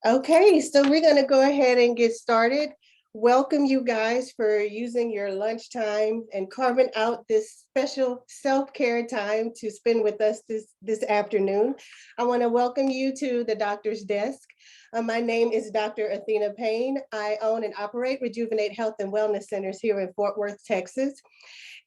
Okay, so we're going to go ahead and get started. Welcome you guys for using your lunchtime and carving out this special self-care time to spend with us this afternoon. I want to welcome you to the doctor's desk. My name is Dr. Athena Payne. I own and operate Rejuvenate Health and Wellness Centers here in Fort Worth, Texas.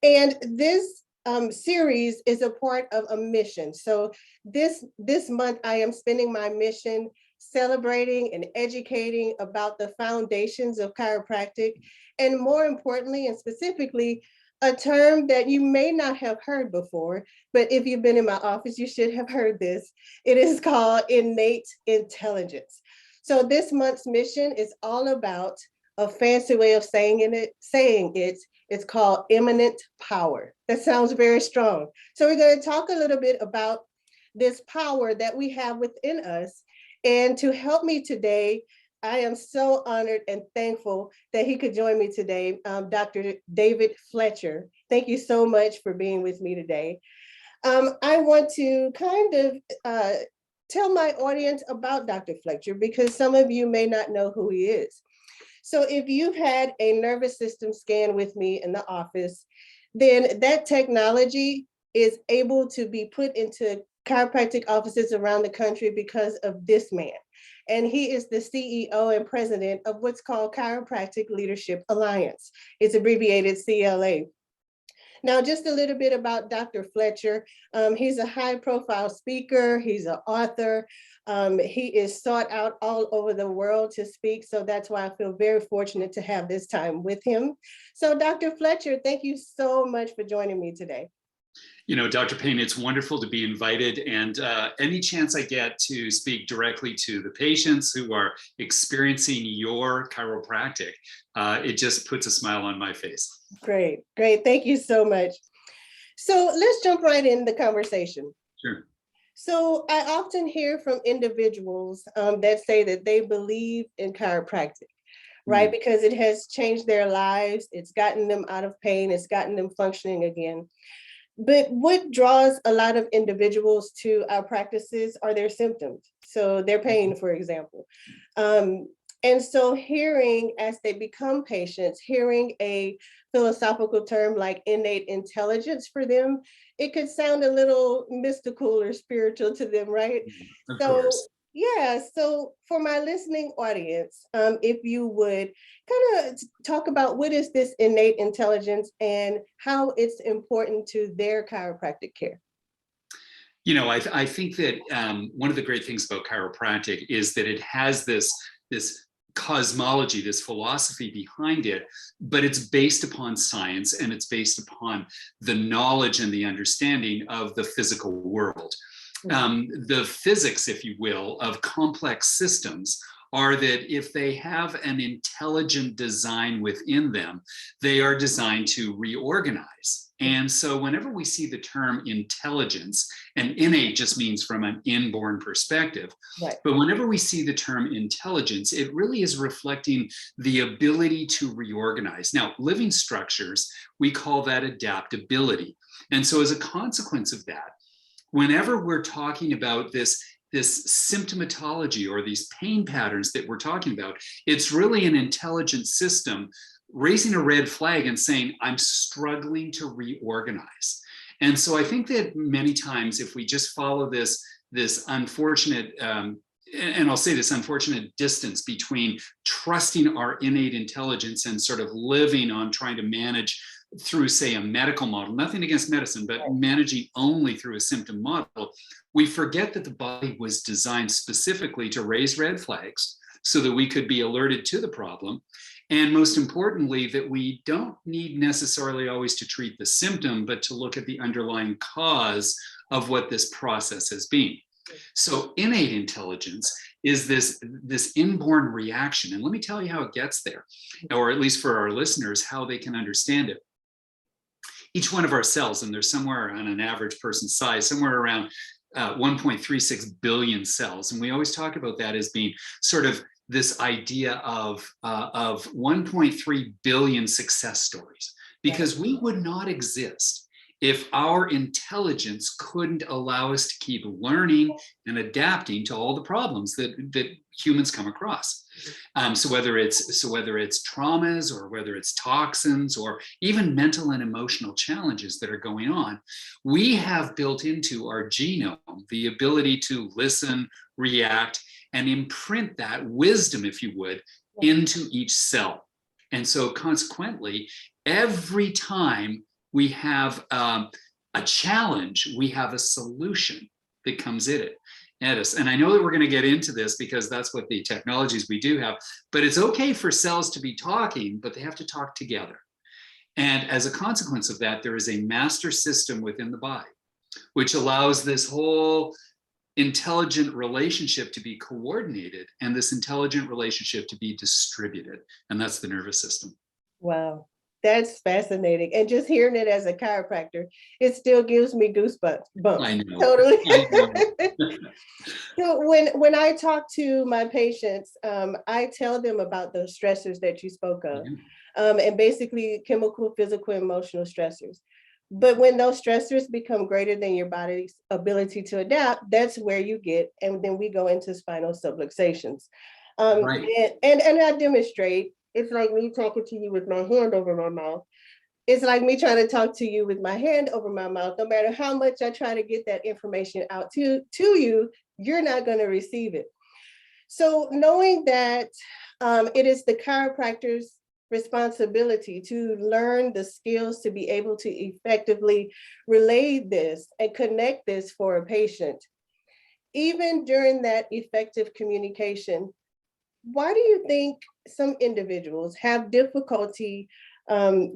And this series is a part of a mission. So this month, I am spending my mission celebrating and educating about the foundations of chiropractic, and more importantly and specifically, a term that you may not have heard before, but if you've been in my office, you should have heard this. It is called innate intelligence. So this month's mission is all about a fancy way of saying it. It's called eminent power. That sounds very strong. So we're going to talk a little bit about this power that we have within us. And to help me today, I am so honored and thankful that he could join me today, Dr. David Fletcher. Thank you so much for being with me today. I want to kind of tell my audience about Dr. Fletcher because some of you may not know who he is. So if you've had a nervous system scan with me in the office, then that technology is able to be put into chiropractic offices around the country because of this man. And he is the CEO and president of what's called Chiropractic Leadership Alliance. It's abbreviated CLA. Now, just a little bit about Dr. Fletcher. He's a high profile speaker. He's an author. He is sought out all over the world to speak. So that's why I feel very fortunate to have this time with him. So Dr. Fletcher, thank you so much for joining me today. You know, Dr. Payne, it's wonderful to be invited, and any chance I get to speak directly to the patients who are experiencing your chiropractic, it just puts a smile on my face. Great, great. Thank you so much. So let's jump right in the conversation. Sure. So I often hear from individuals that say that they believe in chiropractic, right? Because it has changed their lives. It's gotten them out of pain. It's gotten them functioning again. But what draws a lot of individuals to our practices are their symptoms. So their pain, for example. And so hearing, as they become patients, hearing a philosophical term like innate intelligence for them, it could sound a little mystical or spiritual to them, right? Of course. Yeah, so for my listening audience, if you would kind of talk about what is this innate intelligence and how it's important to their chiropractic care. You know, I think that one of the great things about chiropractic is that it has this cosmology, this philosophy behind it, but it's based upon science and it's based upon the knowledge and the understanding of the physical world. The physics, if you will, of complex systems are that if they have an intelligent design within them, they are designed to reorganize. And so whenever we see the term intelligence, and innate just means from an inborn perspective, right. But whenever we see the term intelligence, it really is reflecting the ability to reorganize. Now, living structures, we call that adaptability. And so as a consequence of that, whenever we're talking about this symptomatology or these pain patterns that we're talking about, it's really an intelligent system raising a red flag and saying, I'm struggling to reorganize. And so I think that many times if we just follow this unfortunate, and I'll say this unfortunate distance between trusting our innate intelligence and sort of living on trying to manage through, say, a medical model, nothing against medicine, but managing only through a symptom model, we forget that the body was designed specifically to raise red flags so that we could be alerted to the problem. And most importantly, that we don't need necessarily always to treat the symptom, but to look at the underlying cause of what this process has been. So innate intelligence is this inborn reaction. And let me tell you how it gets there, or at least for our listeners, how they can understand it. Each one of our cells, and there's somewhere on an average person's size, somewhere around 1.36 billion cells. And we always talk about that as being sort of this idea of 1.3 billion success stories, because we would not exist if our intelligence couldn't allow us to keep learning and adapting to all the problems that humans come across. So whether it's traumas, or whether it's toxins, or even mental and emotional challenges that are going on, we have built into our genome the ability to listen, react, and imprint that wisdom, if you would, into each cell. And so consequently, every time we have a challenge, we have a solution that comes at us. And I know that we're going to get into this because that's what the technologies we do have, but it's okay for cells to be talking, but they have to talk together. And as a consequence of that, there is a master system within the body, which allows this whole intelligent relationship to be coordinated and this intelligent relationship to be distributed. And that's the nervous system. Wow. That's fascinating. And just hearing it as a chiropractor, it still gives me goosebumps. I know. Totally. I know. So when I talk to my patients, I tell them about the stressors that you spoke of, and basically chemical, physical, emotional stressors. But when those stressors become greater than your body's ability to adapt, that's where you get, and then we go into spinal subluxations. Right. And I demonstrate. It's like me talking to you with my hand over my mouth. It's like me trying to talk to you with my hand over my mouth. No matter how much I try to get that information out to you, you're not going to receive it. So knowing that it is the chiropractor's responsibility to learn the skills to be able to effectively relay this and connect this for a patient, even during that effective communication, why do you think some individuals have difficulty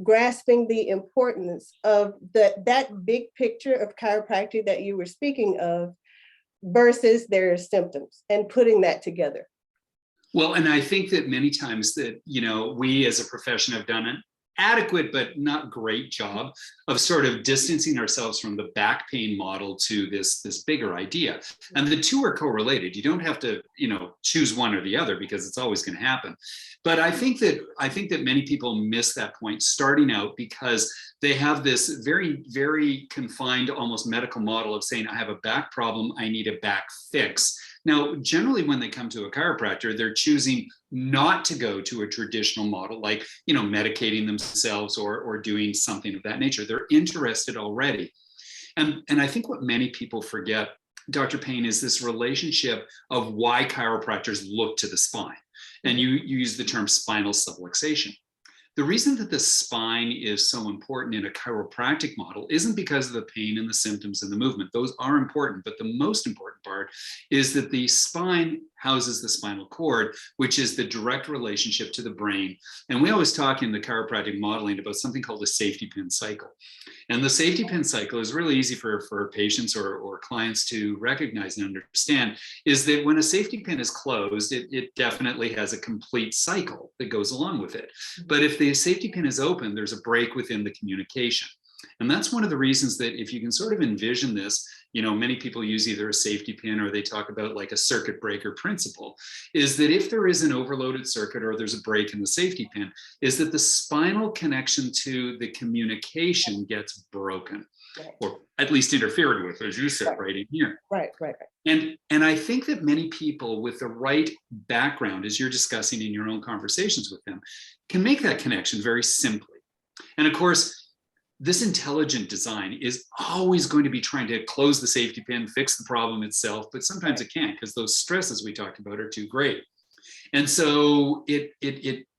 grasping the importance of that big picture of chiropractic that you were speaking of versus their symptoms and putting that together? Well, and I think that many times that, we as a profession have done an adequate but not great job of sort of distancing ourselves from the back pain model to this bigger idea. And the two are correlated. You don't have to, choose one or the other because it's always going to happen. But I think that many people miss that point starting out because they have this very, very confined, almost medical model of saying, I have a back problem, I need a back fix. Now, generally, when they come to a chiropractor, they're choosing not to go to a traditional model like, medicating themselves or doing something of that nature. They're interested already. And I think what many people forget, Dr. Payne, is this relationship of why chiropractors look to the spine. And you use the term spinal subluxation. The reason that the spine is so important in a chiropractic model isn't because of the pain and the symptoms and the movement. Those are important, but the most important part is that the spine houses the spinal cord, which is the direct relationship to the brain. And we always talk in the chiropractic modeling about something called a safety pin cycle. And the safety pin cycle is really easy for patients or clients to recognize and understand, is that when a safety pin is closed, it definitely has a complete cycle that goes along with it. But if the safety pin is open, there's a break within the communication. And that's one of the reasons that if you can sort of envision this, many people use either a safety pin or they talk about like a circuit breaker principle, is that if there is an overloaded circuit or there's a break in the safety pin, is that the spinal connection to the communication gets broken, or at least interfered with, as you said, right in here. Right. And I think that many people with the right background, as you're discussing in your own conversations with them, can make that connection very simply. And of course, this intelligent design is always going to be trying to close the safety pin, fix the problem itself, but sometimes it can't because those stresses we talked about are too great. And so it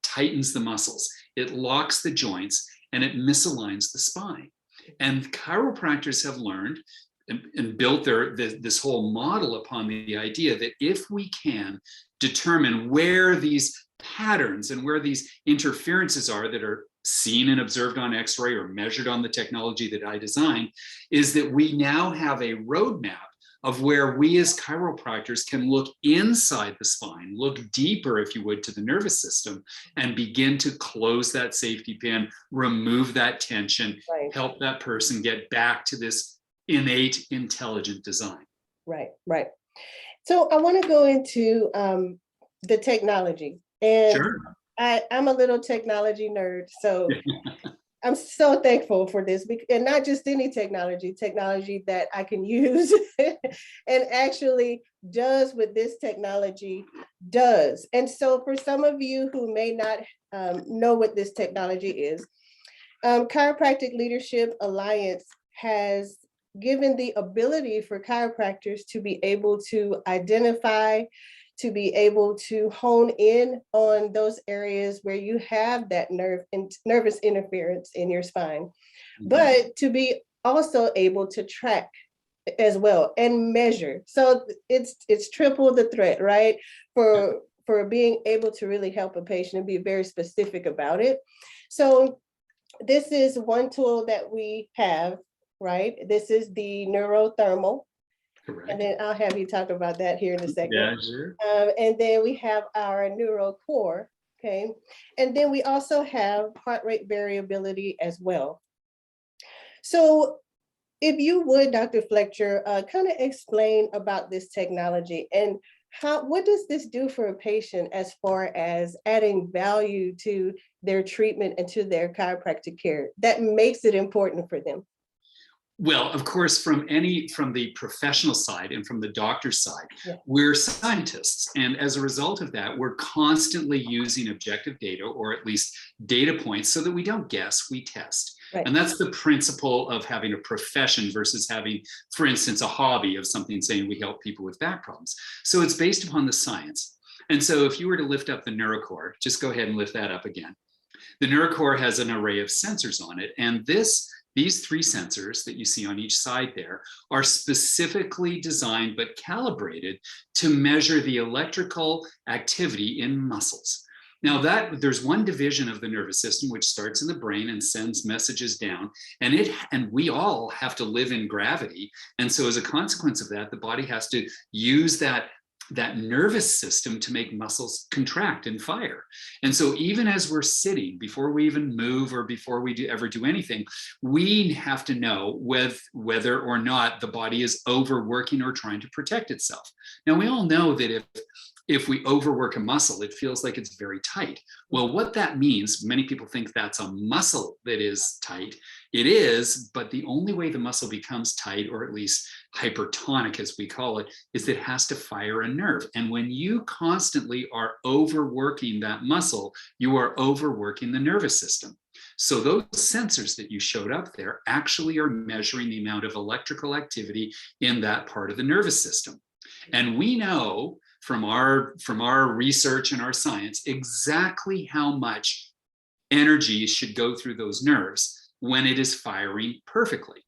tightens the muscles, it locks the joints, and it misaligns the spine. And chiropractors have learned and built this whole model upon the idea that if we can determine where these patterns and where these interferences are that are seen and observed on X-ray or measured on the technology that I designed, is that we now have a roadmap of where we as chiropractors can look inside the spine, look deeper, if you would, to the nervous system and begin to close that safety pin, remove that tension, help that person get back to this innate intelligent design. Right. So I want to go into the technology. And sure. I'm a little technology nerd. So I'm so thankful for this, and not just any technology that I can use and actually does what this technology does. And so for some of you who may not know what this technology is, Chiropractic Leadership Alliance has given the ability for chiropractors to be able to identify, to be able to hone in on those areas where you have that nervous interference in your spine, but to be also able to track as well and measure. So it's triple the threat, right? For being able to really help a patient and be very specific about it. So this is one tool that we have, right? This is the Neurothermal. Correct. And then I'll have you talk about that here in a second. Yeah, sure. And then we have our NeuroCore, okay? And then we also have heart rate variability as well. So if you would, Dr. Fletcher, kind of explain about this technology and what does this do for a patient as far as adding value to their treatment and to their chiropractic care that makes it important for them? Well, of course, from the professional side and from the doctor's side, Yeah. we're scientists. And as a result of that, we're constantly using objective data, or at least data points, so that we don't guess, we test. Right. And that's the principle of having a profession versus having, for instance, a hobby of something saying we help people with back problems. So it's based upon the science. And so if you were to lift up the NeuroCore, just go ahead and lift that up again. The NeuroCore has an array of sensors on it. And these three sensors that you see on each side there are specifically designed but calibrated to measure the electrical activity in muscles. Now there's one division of the nervous system which starts in the brain and sends messages down, and we all have to live in gravity. And so as a consequence of that, the body has to use that nervous system to make muscles contract and fire. And so even as we're sitting, before we even move or before we ever do anything, we have to know whether or not the body is overworking or trying to protect itself. Now, we all know that if we overwork a muscle, it feels like it's very tight. Well, what that means, many people think that's a muscle that is tight. It is, but the only way the muscle becomes tight, or at least hypertonic as we call it, is that it has to fire a nerve. And when you constantly are overworking that muscle, you are overworking the nervous system. So those sensors that you showed up there actually are measuring the amount of electrical activity in that part of the nervous system. And we know from our research and our science exactly how much energy should go through those nerves when it is firing perfectly.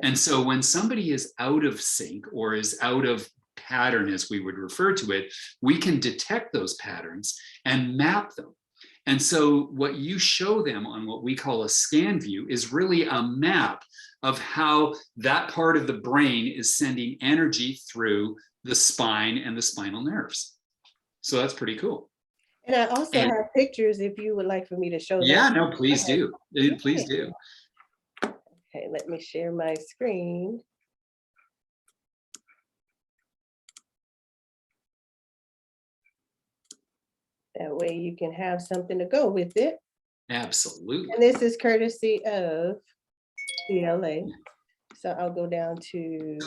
And so when somebody is out of sync or is out of pattern, as we would refer to it, we can detect those patterns and map them. And so what you show them on what we call a scan view is really a map of how that part of the brain is sending energy through the spine and the spinal nerves. So that's pretty cool. And I also have pictures if you would like for me to show them. Yeah, no, please do. Please do. Okay, let me share my screen. That way you can have something to go with it. Absolutely. And this is courtesy of CLA. So I'll go down to,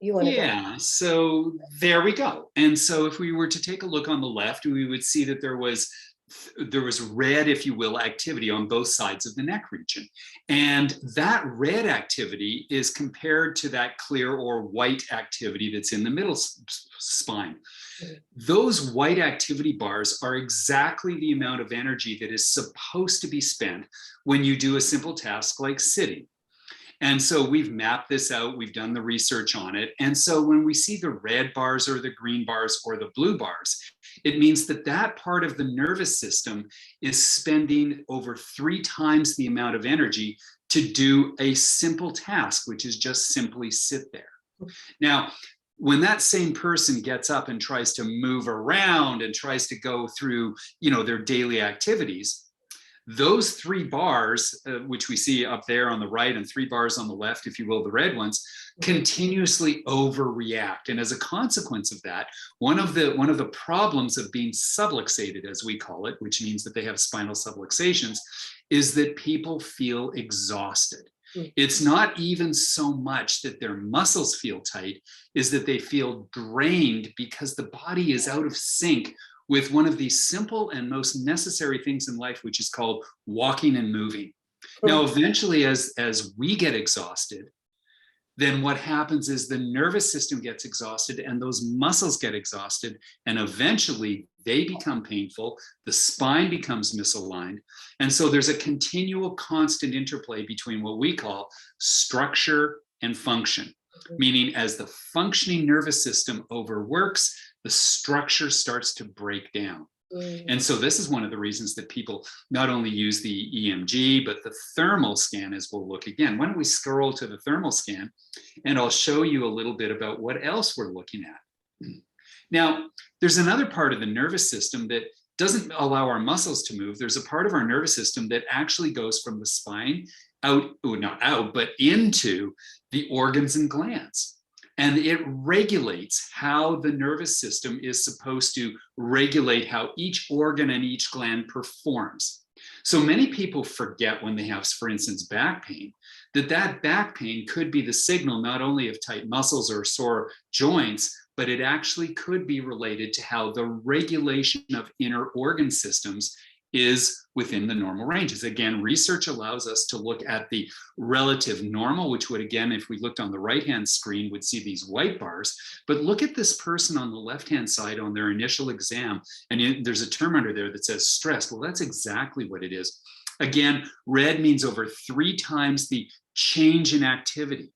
you want to go? So there we go. And so if we were to take a look on the left, we would see that there was red, if you will, activity on both sides of the neck region. And that red activity is compared to that clear or white activity that's in the middle spine. Those white activity bars are exactly the amount of energy that is supposed to be spent when you do a simple task like sitting. And so we've mapped this out, we've done the research on it. And so when we see the red bars or the green bars or the blue bars, it means that that part of the nervous system is spending over 3 times the amount of energy to do a simple task, which is just simply sit there. Now, when that same person gets up and tries to move around and tries to go through, their daily activities, those 3 bars, which we see up there on the right and 3 bars on the left, if you will, the red ones, continuously overreact. And as a consequence of that, one of the problems of being subluxated, as we call it, which means that they have spinal subluxations, is that people feel exhausted. Mm. It's not even so much that their muscles feel tight, is that they feel drained because the body is out of sync with one of these simple and most necessary things in life, which is called walking and moving. Now, eventually, as we get exhausted, then what happens is the nervous system gets exhausted and those muscles get exhausted, and eventually they become painful, the spine becomes misaligned. And so there's a continual constant interplay between what we call structure and function, meaning as the functioning nervous system overworks, the structure starts to break down. And so this is one of the reasons that people not only use the EMG, but the thermal scan as we'll look again. Why don't we scroll to the thermal scan and I'll show you a little bit about what else we're looking at. Now, there's another part of the nervous system that doesn't allow our muscles to move. There's a part of our nervous system that actually goes from the spine out, well, not out, but into the organs and glands. And it regulates how the nervous system is supposed to regulate how each organ and each gland performs. So many people forget when they have, for instance, back pain, that back pain could be the signal not only of tight muscles or sore joints, but it actually could be related to how the regulation of inner organ systems is within the normal ranges. Again, research allows us to look at the relative normal, which would, again, if we looked on the right-hand screen, would see these white bars. But look at this person on the left-hand side on their initial exam, and there's a term under there that says stress. Well, that's exactly what it is. Again, red means over 3 times the change in activity.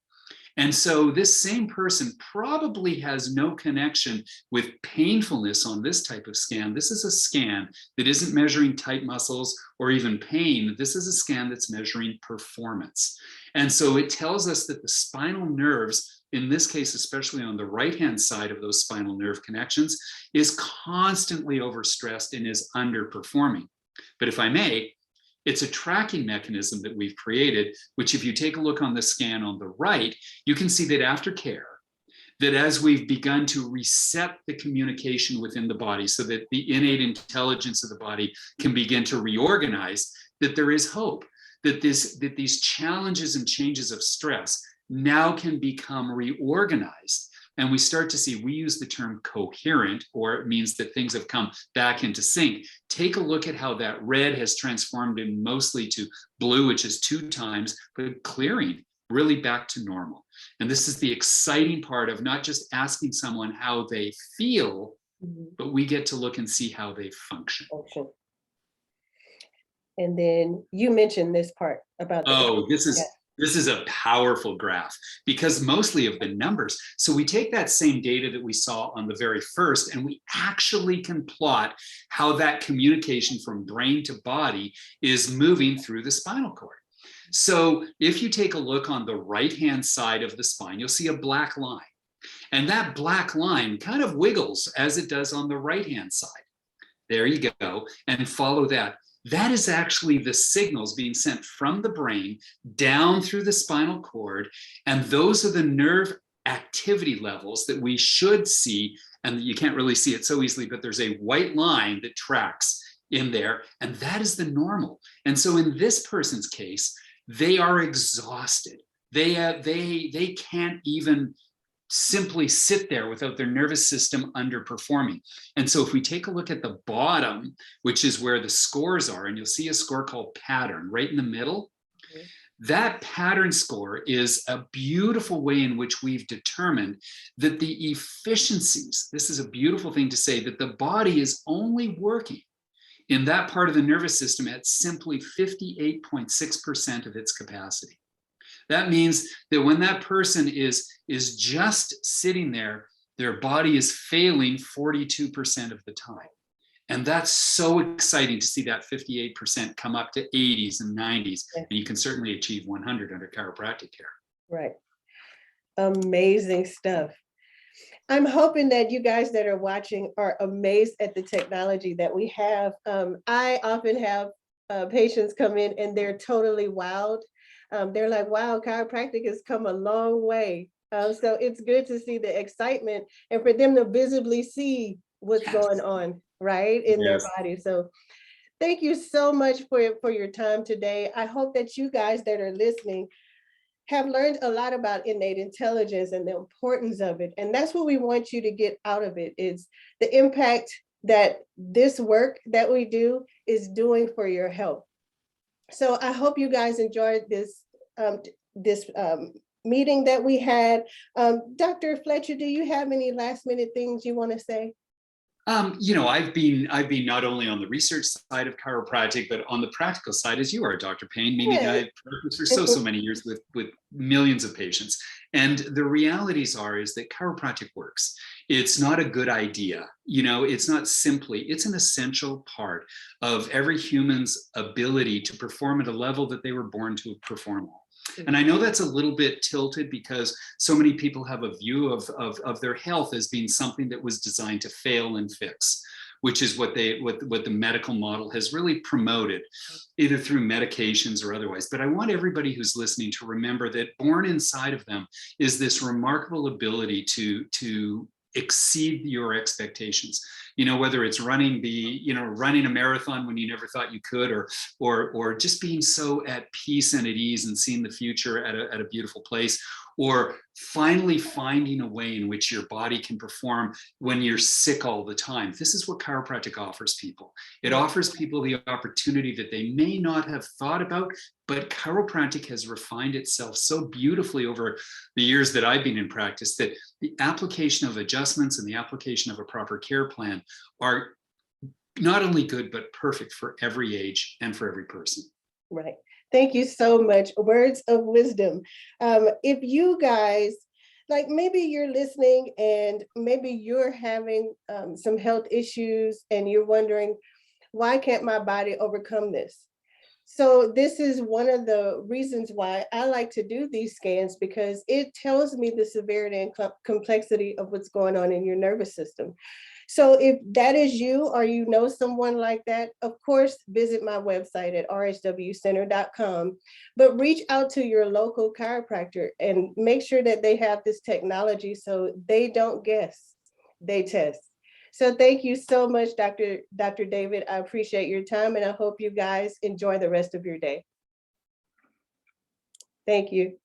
And so this same person probably has no connection with painfulness on this type of scan. This is a scan that isn't measuring tight muscles or even pain. This is a scan that's measuring performance. And so it tells us that the spinal nerves, in this case, especially on the right-hand side of those spinal nerve connections, is constantly overstressed and is underperforming. But if I may, it's a tracking mechanism that we've created, which if you take a look on the scan on the right, you can see that after care, that as we've begun to reset the communication within the body so that the innate intelligence of the body can begin to reorganize, that there is hope, that these challenges and changes of stress now can become reorganized. And we start to see, we use the term coherent, or it means that things have come back into sync. Take a look at how that red has transformed in mostly to blue, which is 2 times, but clearing really back to normal. And this is the exciting part of not just asking someone how they feel, but we get to look and see how they function. And then you mentioned this part about This is a powerful graph because mostly of the numbers. So we take that same data that we saw on the very first, and we actually can plot how that communication from brain to body is moving through the spinal cord. So if you take a look on the right-hand side of the spine, you'll see a black line. And that black line kind of wiggles as it does on the right-hand side. There you go, and follow that. That is actually the signals being sent from the brain down through the spinal cord. And those are the nerve activity levels that we should see. And you can't really see it so easily, but there's a white line that tracks in there. And that is the normal. And so in this person's case, they are exhausted. They can't even simply sit there without their nervous system underperforming. And so if we take a look at the bottom, which is where the scores are, and you'll see a score called pattern right in the middle. That pattern score is a beautiful way in which we've determined that the efficiencies, this is a beautiful thing to say, that the body is only working in that part of the nervous system at simply 58.6% of its capacity. That means that when that person is just sitting there, their body is failing 42% of the time. And that's so exciting to see that 58% come up to 80s and 90s. And you can certainly achieve 100 under chiropractic care. Right. Amazing stuff. I'm hoping that you guys that are watching are amazed at the technology that we have. I often have patients come in and they're totally wowed. They're like, wow, chiropractic has come a long way. So it's good to see the excitement and for them to visibly see what's going on, right, in their body. So Thank you so much for your time today. I hope that you guys that are listening have learned a lot about innate intelligence and the importance of it. And that's what we want you to get out of it, is the impact that this work that we do is doing for your health. So I hope you guys enjoyed this meeting that we had. Dr. Fletcher, do you have any last minute things you want to say? I've been not only on the research side of chiropractic, but on the practical side, as you are, Dr. Payne, meaning Yeah. I've practiced for so many years with millions of patients. And the realities is that chiropractic works. It's not a good idea. It's not simply, it's an essential part of every human's ability to perform at a level that they were born to perform at. And I know that's a little bit tilted because so many people have a view of their health as being something that was designed to fail and fix, which is what the medical model has really promoted, either through medications or otherwise. But I want everybody who's listening to remember that born inside of them is this remarkable ability to exceed your expectations. Whether it's running a marathon when you never thought you could, or just being so at peace and at ease and seeing the future at a beautiful place, or finally finding a way in which your body can perform when you're sick all the time. This is what chiropractic offers people. It offers people the opportunity that they may not have thought about, but chiropractic has refined itself so beautifully over the years that I've been in practice that the application of adjustments and the application of a proper care plan are not only good, but perfect for every age and for every person. Right. Thank you so much. Words of wisdom. If you guys, like maybe you're listening and maybe you're having some health issues and you're wondering, why can't my body overcome this? So this is one of the reasons why I like to do these scans, because it tells me the severity and complexity of what's going on in your nervous system. So if that is you or you know someone like that, of course, visit my website at rhwcenter.com, but reach out to your local chiropractor and make sure that they have this technology so they don't guess, they test. So thank you so much, Dr. David. I appreciate your time and I hope you guys enjoy the rest of your day. Thank you.